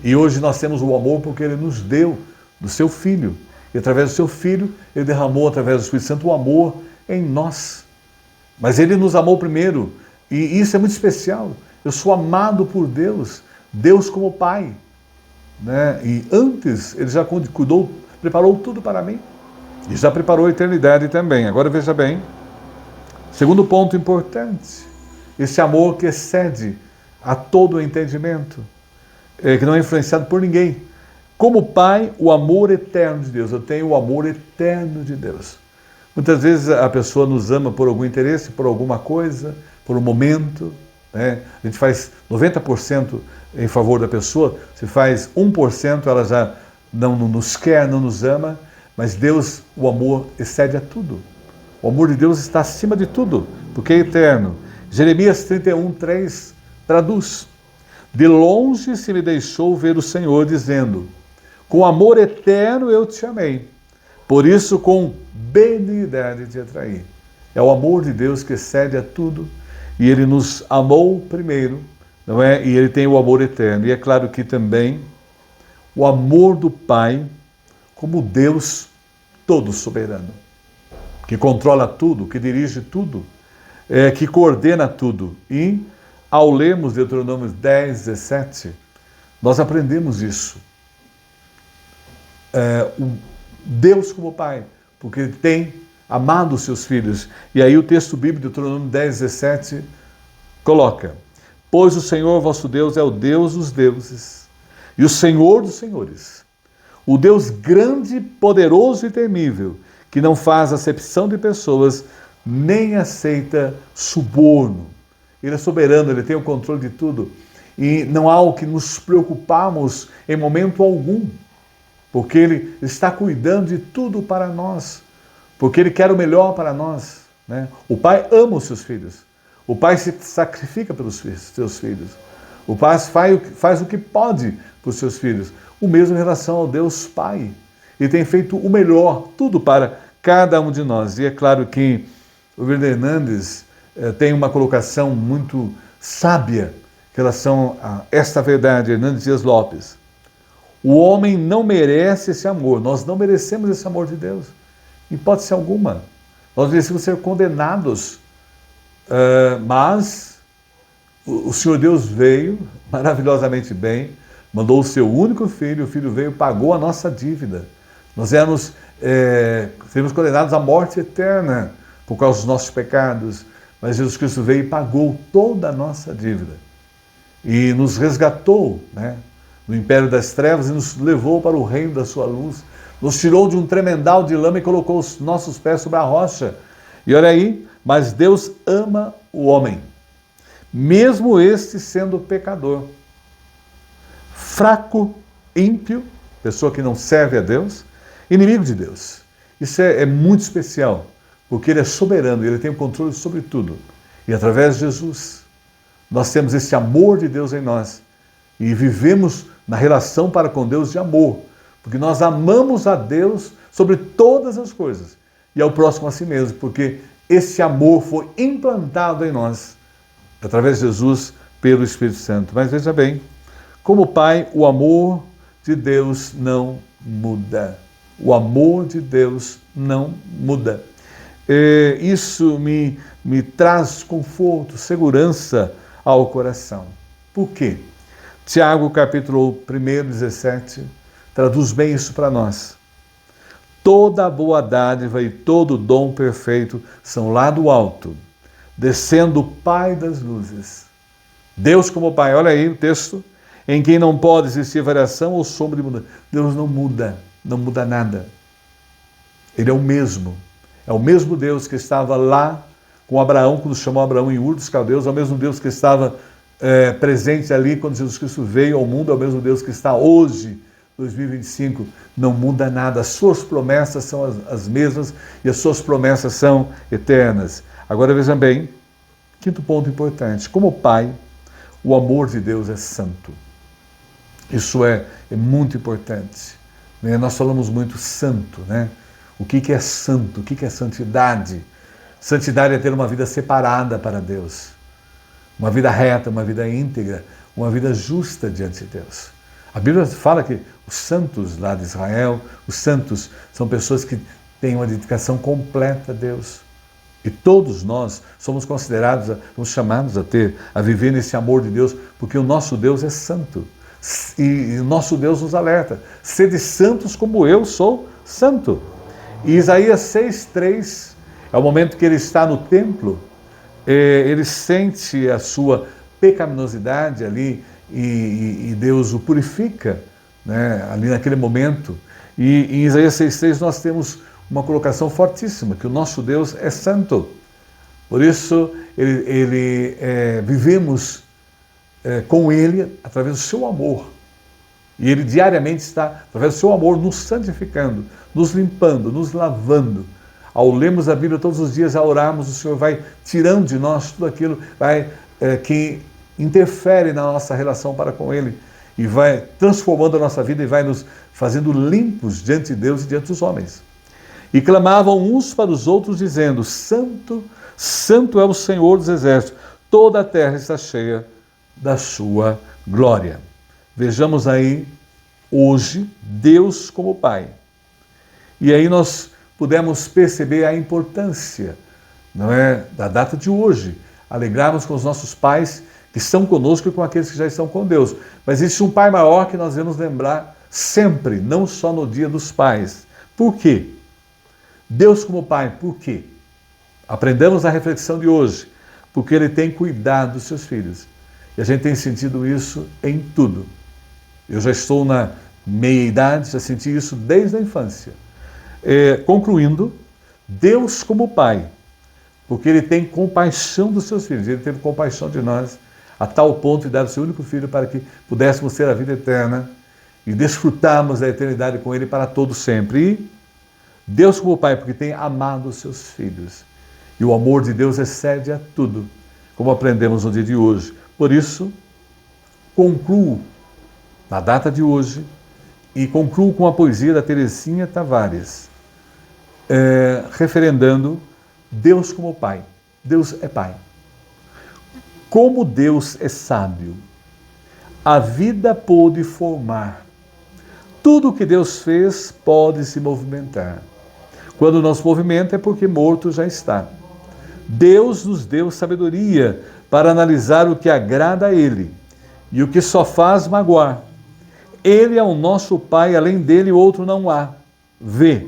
E hoje nós temos o amor porque ele nos deu do seu Filho. E através do seu Filho, ele derramou através do Espírito Santo o amor em nós. Mas ele nos amou primeiro. E isso é muito especial. Eu sou amado por Deus. Deus como Pai. Né? E antes, ele já cuidou, preparou tudo para mim. E já preparou a eternidade também. Agora veja bem. Segundo ponto importante. Esse amor que excede a todo o entendimento. Que não é influenciado por ninguém. Como Pai, o amor eterno de Deus. Eu tenho o amor eterno de Deus. Muitas vezes a pessoa nos ama por algum interesse, por alguma coisa, por um momento. Né? A gente faz 90% em favor da pessoa, se faz 1%, ela já não nos quer, não nos ama. Mas Deus, o amor excede a tudo. O amor de Deus está acima de tudo, porque é eterno. Jeremias 31:3 traduz. De longe se me deixou ver o Senhor, dizendo: com amor eterno eu te amei, por isso com benignidade te atraí. É o amor de Deus que excede a tudo, e Ele nos amou primeiro, não é? E Ele tem o amor eterno. E é claro que também o amor do Pai como Deus todo soberano, que controla tudo, que dirige tudo, que coordena tudo. E ao lermos Deuteronômio 10, 17, nós aprendemos isso. O Deus como Pai, porque Ele tem amado os seus filhos. E aí o texto bíblico de Deuteronômio 10, 17 coloca: pois o Senhor vosso Deus é o Deus dos deuses e o Senhor dos senhores, o Deus grande, poderoso e temível, que não faz acepção de pessoas, nem aceita suborno. Ele é soberano, Ele tem o controle de tudo. E não há o que nos preocuparmos em momento algum, porque Ele está cuidando de tudo para nós, porque Ele quer o melhor para nós, né? O Pai ama os seus filhos. O Pai se sacrifica pelos seus filhos. O Pai faz o que pode para os seus filhos. O mesmo em relação ao Deus Pai. Ele tem feito o melhor, tudo para cada um de nós. E é claro que o Wilder Hernandes tem uma colocação muito sábia em relação a esta verdade, Hernandes Dias Lopes. O homem não merece esse amor. Nós não merecemos esse amor de Deus. Em hipótese alguma. Nós merecemos ser condenados. Mas o Senhor Deus veio maravilhosamente bem, mandou o seu único filho, o filho veio e pagou a nossa dívida. Nós seríamos condenados à morte eterna por causa dos nossos pecados, mas Jesus Cristo veio e pagou toda a nossa dívida. E nos resgatou, né, do império das trevas e nos levou para o reino da sua luz. Nos tirou de um tremendal de lama e colocou os nossos pés sobre a rocha. E olha aí, mas Deus ama o homem, mesmo este sendo pecador, fraco, ímpio, pessoa que não serve a Deus, inimigo de Deus. Isso é muito especial, porque Ele é soberano, Ele tem o controle sobre tudo. E através de Jesus, nós temos esse amor de Deus em nós e vivemos na relação para com Deus de amor, porque nós amamos a Deus sobre todas as coisas e ao próximo a si mesmo, porque esse amor foi implantado em nós através de Jesus pelo Espírito Santo. Mas veja bem, como Pai, o amor de Deus não muda. O amor de Deus não muda. Isso me traz conforto, segurança ao coração. Por quê? Tiago, capítulo 1, 17, traduz bem isso para nós. Toda boa dádiva e todo dom perfeito são lá do alto, descendo o Pai das luzes. Deus como Pai, olha aí o texto, em quem não pode existir variação ou sombra de mudança. Deus não muda nada. Ele é o mesmo Deus que estava lá com Abraão, quando chamou Abraão em Ur dos Caldeus, é o mesmo Deus que estava presente ali quando Jesus Cristo veio ao mundo, é o mesmo Deus que está hoje, 2025, não muda nada. As suas promessas são as mesmas e as suas promessas são eternas. Agora veja bem, quinto ponto importante, como Pai, o amor de Deus é santo. Isso é muito importante, né? Nós falamos muito santo, né? O que é santo? O que é santidade? Santidade é ter uma vida separada para Deus, uma vida reta, uma vida íntegra, uma vida justa diante de Deus. A Bíblia fala que os santos lá de Israel, os santos são pessoas que têm uma dedicação completa a Deus. E todos nós somos considerados, somos chamados a viver nesse amor de Deus, porque o nosso Deus é santo. E o nosso Deus nos alerta, sede santos como eu sou santo. E Isaías 6,3 é o momento que ele está no templo, ele sente a sua pecaminosidade ali, e Deus o purifica, né, ali naquele momento. E em Isaías 6,3 nós temos uma colocação fortíssima, que o nosso Deus é santo. Por isso, vivemos com Ele através do seu amor. E Ele diariamente está, através do seu amor, nos santificando, nos limpando, nos lavando. Ao lermos a Bíblia todos os dias, ao orarmos, o Senhor vai tirando de nós tudo aquilo que interfere na nossa relação para com Ele e vai transformando a nossa vida e vai nos fazendo limpos diante de Deus e diante dos homens. E clamavam uns para os outros dizendo: Santo, Santo é o Senhor dos Exércitos, toda a terra está cheia da sua glória. Vejamos aí, hoje, Deus como Pai. E aí nós pudemos perceber a importância, não é, da data de hoje. Alegrarmos com os nossos pais que estão conosco e com aqueles que já estão com Deus. Mas existe um Pai maior que nós devemos lembrar sempre, não só no dia dos pais. Por quê? Deus como Pai, por quê? Aprendamos a reflexão de hoje, porque Ele tem cuidado dos seus filhos. E a gente tem sentido isso em tudo. Eu já estou na meia-idade, já senti isso desde a infância. Concluindo, Deus como Pai, porque Ele tem compaixão dos seus filhos, Ele teve compaixão de nós, a tal ponto de dar o seu único filho para que pudéssemos ter a vida eterna e desfrutarmos da eternidade com Ele para todo sempre. E Deus como Pai, porque tem amado os seus filhos. E o amor de Deus excede a tudo, como aprendemos no dia de hoje. Por isso, concluo na data de hoje e concluo com a poesia da Terezinha Tavares, referendando Deus como Pai. Deus é Pai. Como Deus é sábio, a vida pôde formar. Tudo o que Deus fez pode se movimentar. Quando não se movimenta é porque morto já está. Deus nos deu sabedoria para analisar o que agrada a Ele e o que só faz magoar. Ele é o nosso Pai, além dele outro não há. Vê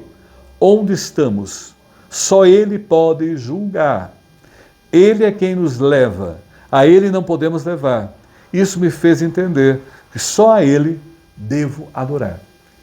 onde estamos, só Ele pode julgar. Ele é quem nos leva, a Ele não podemos levar. Isso me fez entender que só a Ele devo adorar.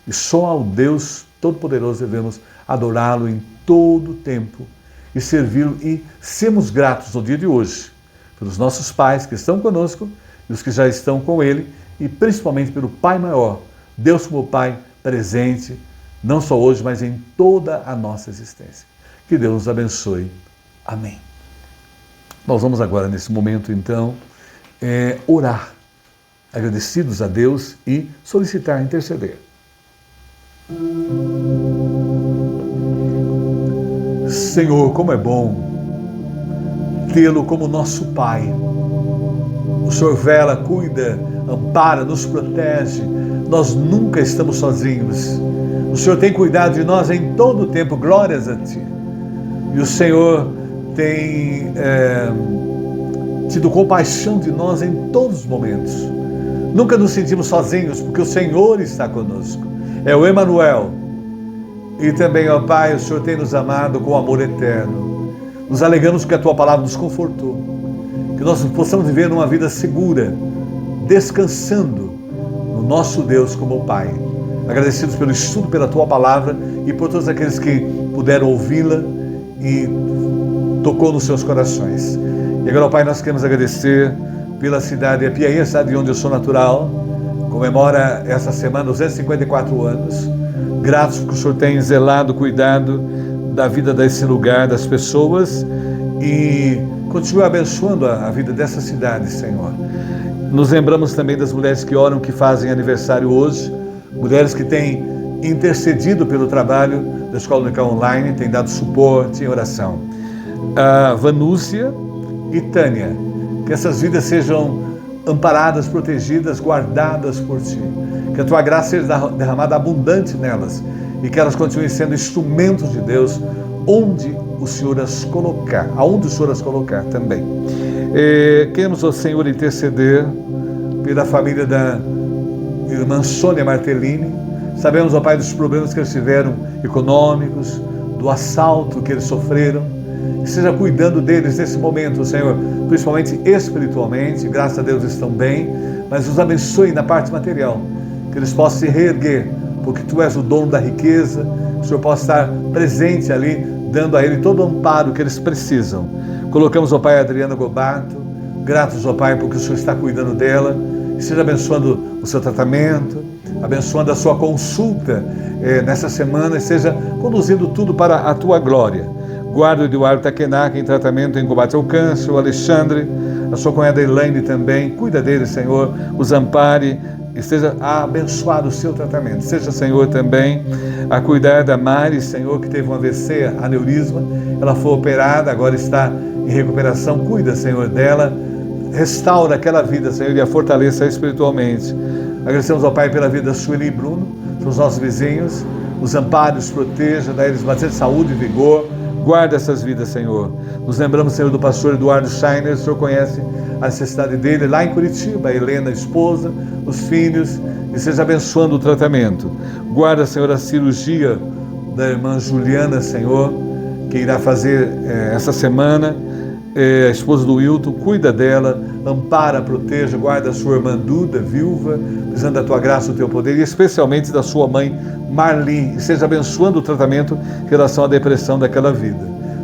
E só ao Deus Todo-Poderoso devemos adorá-lo em todo o tempo e servi-lo e sermos gratos no dia de hoje pelos nossos pais que estão conosco e os que já estão com Ele e principalmente pelo Pai maior, Deus como Pai presente, não só hoje, mas em toda a nossa existência. Que Deus nos abençoe. Amém. Nós vamos agora, nesse momento, então, orar, agradecidos a Deus e solicitar, interceder. Senhor, como é bom tê-lo como nosso Pai. O Senhor vela, cuida, ampara, nos protege. Nós nunca estamos sozinhos. O Senhor tem cuidado de nós em todo o tempo. Glórias a Ti. E o Senhor tem tido compaixão de nós em todos os momentos. Nunca nos sentimos sozinhos, porque o Senhor está conosco. É o Emanuel. E também, ó Pai, o Senhor tem nos amado com amor eterno. Nos alegramos que a Tua palavra nos confortou. Que nós possamos viver numa vida segura, descansando no nosso Deus como Pai. Agradecidos pelo estudo, pela Tua palavra e por todos aqueles que puderam ouvi-la e tocou nos seus corações. E agora, ó Pai, nós queremos agradecer pela cidade de Apiaí, a cidade de onde eu sou natural. Comemora essa semana 254 anos. Gratos porque o Senhor tem zelado, cuidado da vida desse lugar, das pessoas e continue abençoando a vida dessa cidade, Senhor. Nos lembramos também das mulheres que oram, que fazem aniversário hoje, mulheres que têm intercedido pelo trabalho da Escola Dominical Online, têm dado suporte em oração. A Vanúcia e Tânia, que essas vidas sejam amparadas, protegidas, guardadas por Ti. Que a Tua graça seja derramada abundante nelas e que elas continuem sendo instrumentos de Deus onde o Senhor as colocar, aonde o Senhor as colocar também. Queremos, ó Senhor, interceder pela família da irmã Sônia Martellini. Sabemos, ó Pai, dos problemas que eles tiveram econômicos, do assalto que eles sofreram. Que seja cuidando deles nesse momento, Senhor, principalmente espiritualmente. Graças a Deus estão bem, mas os abençoe na parte material. Que eles possam se reerguer, porque Tu és o dono da riqueza. Que o Senhor possa estar presente ali, dando a Ele todo o amparo que eles precisam. Colocamos, ó Pai, a Adriana Gobato, gratos, ó Pai, porque o Senhor está cuidando dela, e seja abençoando o seu tratamento, abençoando a sua consulta nessa semana, e seja conduzindo tudo para a Tua glória. Guarda o Eduardo Takenak em tratamento em combate ao câncer, o Alexandre, a sua cunhada Elaine também, cuida dele, Senhor, os ampare, esteja a abençoar o seu tratamento. Seja, Senhor, também a cuidar da Mari, Senhor, que teve um AVC, aneurisma, ela foi operada, agora está em recuperação. Cuida, Senhor, dela, restaura aquela vida, Senhor, e a fortaleça espiritualmente. Agradecemos ao Pai pela vida da Sueli e Bruno, dos nossos vizinhos, os amparos, proteja, dá eles bastante saúde e vigor, guarda essas vidas, Senhor. Nos lembramos, Senhor, do pastor Eduardo Scheiner, o Senhor conhece a necessidade dele lá em Curitiba, a Helena, a esposa, os filhos, e seja abençoando o tratamento. Guarda, Senhor, a cirurgia da irmã Juliana, Senhor, que irá fazer essa semana, a esposa do Wilton, cuida dela, ampara, proteja, guarda a sua irmã Duda, viúva, precisando da tua graça, do teu poder, e especialmente da sua mãe Marli, e seja abençoando o tratamento em relação à depressão daquela vida.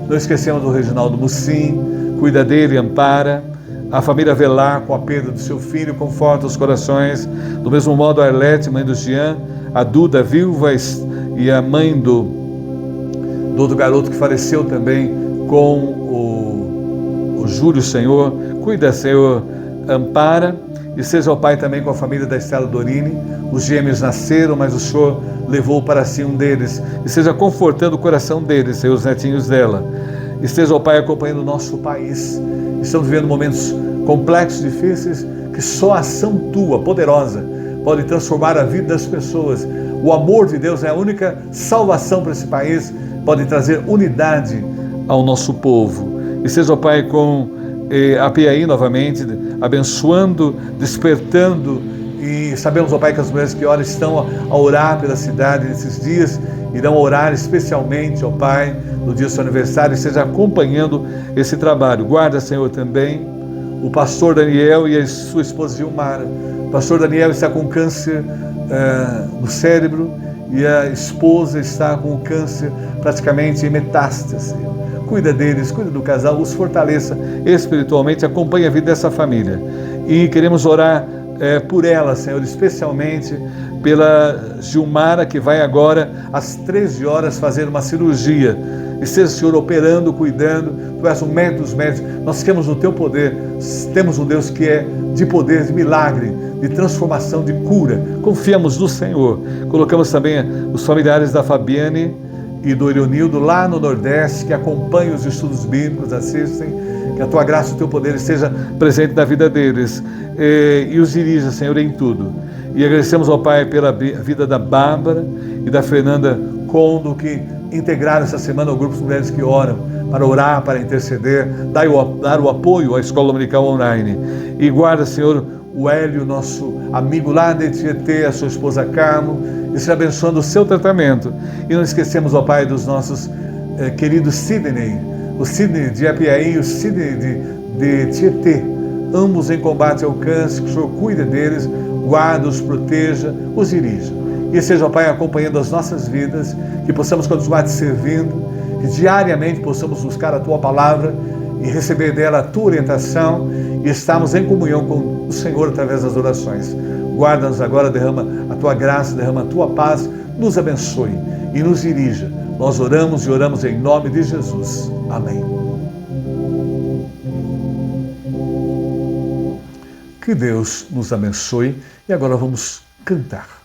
Não esquecemos do Reginaldo Mucim, cuida dele, ampara. A família Velar, com a perda do seu filho, conforta os corações. Do mesmo modo, a Arlete, mãe do Jean, a Duda, viúva, e a mãe do outro garoto que faleceu também com o Júlio, Senhor. Cuida, Senhor, ampara. E seja o Pai também com a família da Estela Dorini. Os gêmeos nasceram, mas o Senhor levou para si um deles. E seja confortando o coração deles, Senhor, os netinhos dela. E seja o Pai acompanhando o nosso país. Estamos vivendo momentos complexos, difíceis, que só a ação tua, poderosa, pode transformar a vida das pessoas. O amor de Deus é a única salvação para esse país, pode trazer unidade ao nosso povo. E seja o Pai com a Piaí novamente, abençoando, despertando, e sabemos, ó Pai, que as mulheres que oram estão a orar pela cidade nesses dias, irão orar especialmente, ó Pai, no dia do seu aniversário, e seja acompanhando esse trabalho. Guarda, Senhor, também o pastor Daniel e a sua esposa Gilmara. O pastor Daniel está com câncer no cérebro e a esposa está com o câncer praticamente em metástase. Cuida deles, cuida do casal, os fortaleça espiritualmente, acompanhe a vida dessa família. E queremos orar por ela, Senhor, especialmente pela Gilmara, que vai agora às 13 horas fazer uma cirurgia. E seja o Senhor operando, cuidando, Tu és o médico dos médicos, nós temos no Teu poder, temos um Deus que é de poder, de milagre, de transformação, de cura. Confiamos no Senhor. Colocamos também os familiares da Fabiane e do Elionildo lá no Nordeste, que acompanham os estudos bíblicos, assistem, que a Tua graça e o Teu poder esteja presente na vida deles, e os dirija, Senhor, em tudo. E agradecemos ao Pai pela vida da Bárbara e da Fernanda Condo, que integraram essa semana o grupo de mulheres que oram, para orar, para interceder, dar o apoio à escola dominical online. E guarda, Senhor, o Hélio, nosso amigo lá de Tietê, a sua esposa Carmo, e se abençoando o seu tratamento. E não esquecemos, ó Pai, dos nossos queridos Sidney, o Sidney de Apiaí e o Sidney de Tietê, ambos em combate ao câncer. Que o Senhor cuide deles, guarda, os proteja, os dirija. E seja, ó Pai, acompanhando as nossas vidas, que possamos continuar te servindo, que diariamente possamos buscar a Tua palavra e receber dela a Tua orientação e estarmos em comunhão com o Senhor através das orações. Guarda-nos agora, derrama a Tua graça, derrama a Tua paz, nos abençoe e nos dirija. Nós oramos e oramos em nome de Jesus. Amém. Que Deus nos abençoe e agora vamos cantar.